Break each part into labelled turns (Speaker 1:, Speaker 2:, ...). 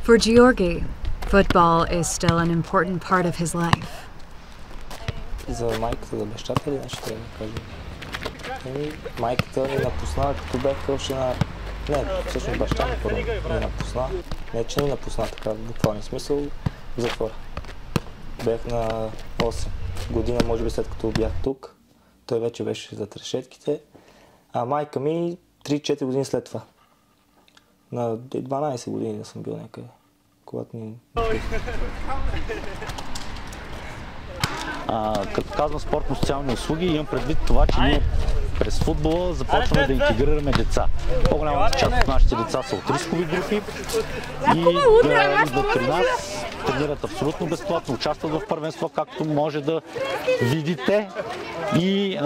Speaker 1: For Georgi, football is still an important part of his life.
Speaker 2: За майката, за бащата ли нещо трябва да кажем? Майката ни напусна, като бях още на... Не, всъщност баща ми първо ни напусна. Не, че ни напусна така в буквален смисъл, в затвора. Бях на 8 година, може би след като бях тук. Той вече беше зад решетките. А майка ми 3-4 години след това. На 12 години да съм бил някъде, когато ни...
Speaker 3: Като казвам спортно-социални услуги, имам предвид това, че ние през футбола започваме да интегрираме деца. По-голямата част от нашите деца са от рискови групи и да идват при нас, тренират абсолютно безплатно, участват в първенство, както може да видите и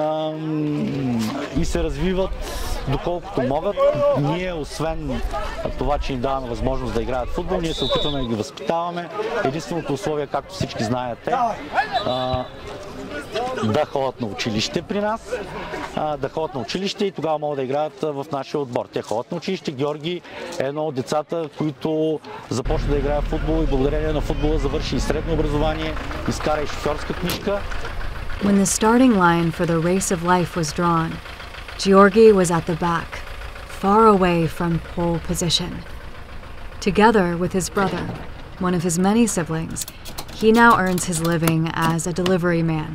Speaker 3: се развиват доколкото могат. Ние, освен това, че ни даваме възможност да играят футбол, ние се опитваме да ги възпитаваме. Единственото условие, както всички знаете, да ходят на училище при нас, да ходят на училище и тогава могат да играят в нашия отбор. Те ходят на училище. Георги е едно от децата, които започна да играе в футбол и благодарение на футбола завърши и средно образование, изкара и шофьорска книжка.
Speaker 1: When the starting line for the race of life was drawn, Georgi was at the back, far away from pole position. Together with his brother, one of his many siblings, he now earns his living as a delivery man.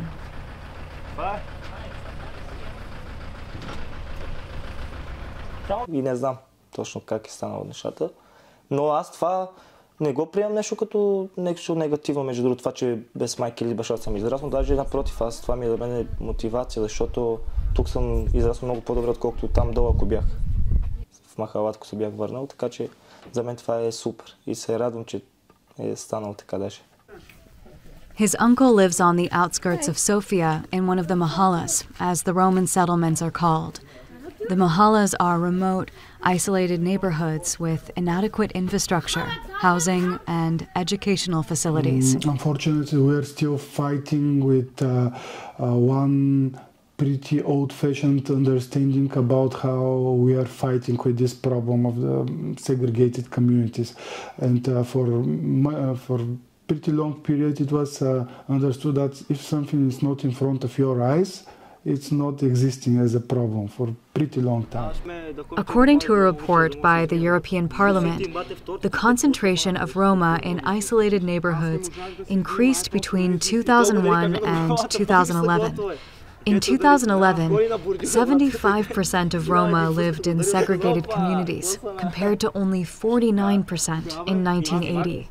Speaker 2: И не знам точно как е станало нещата, но аз това не го приемам нещо като нещо негативно, между другото, това, че без майка или баща съм израснал, даже напротив, това ми е за мен мотивация, защото тук съм израснал много по-добре, отколкото там долу, ако бях в махалата, ако се бях върнал, така че за мен това е супер и се радвам, че е станало така даже.
Speaker 1: His uncle lives on the outskirts of Sofia in one of the mahallas, as the Roman settlements are called. The mahallas are remote, isolated neighborhoods with inadequate infrastructure, housing, and educational facilities.
Speaker 4: Unfortunately, we are still fighting with one pretty old-fashioned understanding about how we are fighting with this problem of the segregated communities. And for pretty long period, it was understood that if something is not in front of your eyes, it's not existing as a problem for pretty long time.
Speaker 1: According to a report by the European Parliament, the concentration of Roma in isolated neighborhoods increased between 2001 and 2011. In 2011, 75% of Roma lived in segregated communities, compared to only 49% in 1980.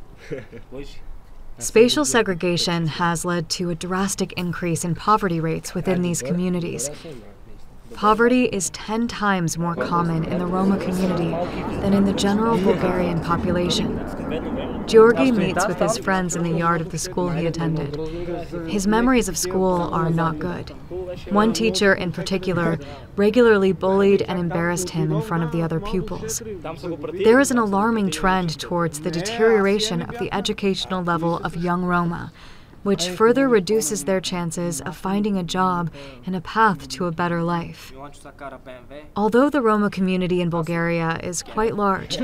Speaker 1: Spatial segregation has led to a drastic increase in poverty rates within these communities. Poverty is 10 times more common in the Roma community than in the general Bulgarian population. Georgi meets with his friends in the yard of the school he attended. His memories of school are not good. One teacher in particular regularly bullied and embarrassed him in front of the other pupils. There is an alarming trend towards the deterioration of the educational level of young Roma, which further reduces their chances of finding a job and a path to a better life. Although the Roma community in Bulgaria is quite large,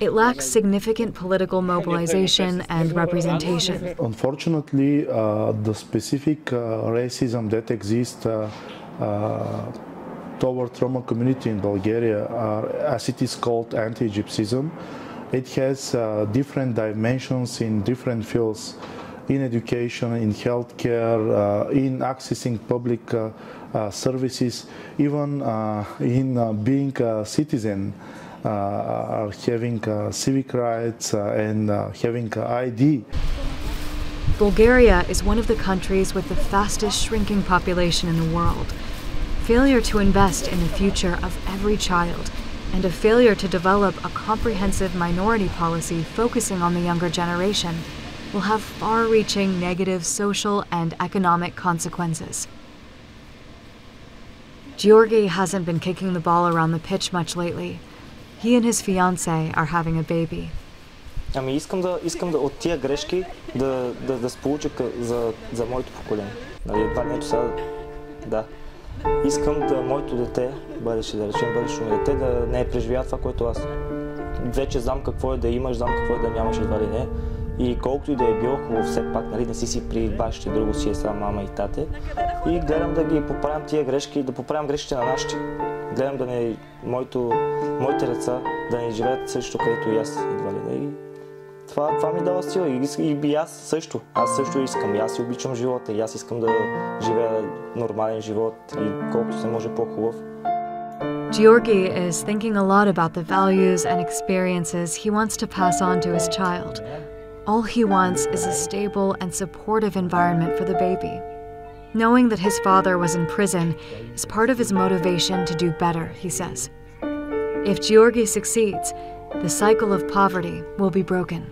Speaker 1: it lacks significant political mobilization and representation.
Speaker 4: Unfortunately, the specific racism that exists toward Roma community in Bulgaria, as it is called anti-Gypsyism, it has different dimensions in different fields. In education, in healthcare, in accessing public services, even in being a citizen, having civic rights and having ID.
Speaker 1: Bulgaria is one of the countries with the fastest shrinking population in the world. Failure to invest in the future of every child and a failure to develop a comprehensive minority policy focusing on the younger generation will have far-reaching negative social and economic consequences. Georgi hasn't been kicking the ball around the pitch much lately. He and his fiancée are having a baby.
Speaker 2: Ами искам да от тия грешки да се получа за моето поколение. Нали, едва не сега, да. Искам да моето дете, бъдеще да речем, бъдещето ми дете, да не е преживява това, което аз. вече знам какво е да имаш, знам какво е да нямаш, едва ли не. И колкото и да е било хубаво, все пак, нали, не си при бащите, друго си е сам мама и тате. И гледам да ги поправям тия грешки, да поправям грешките на нашите. Гледам да не, моите деца да не живеят също, където и аз, едва ли не. И това ми дава сила и аз също. Аз също искам. И аз си обичам живота. И аз искам да живея нормален живот и колкото се може по-хубав.
Speaker 1: Georgi is thinking a lot about the values and experiences he wants to pass on to his child. All he wants is a stable and supportive environment for the baby. Knowing that his father was in prison is part of his motivation to do better, he says. If Georgi succeeds, the cycle of poverty will be broken.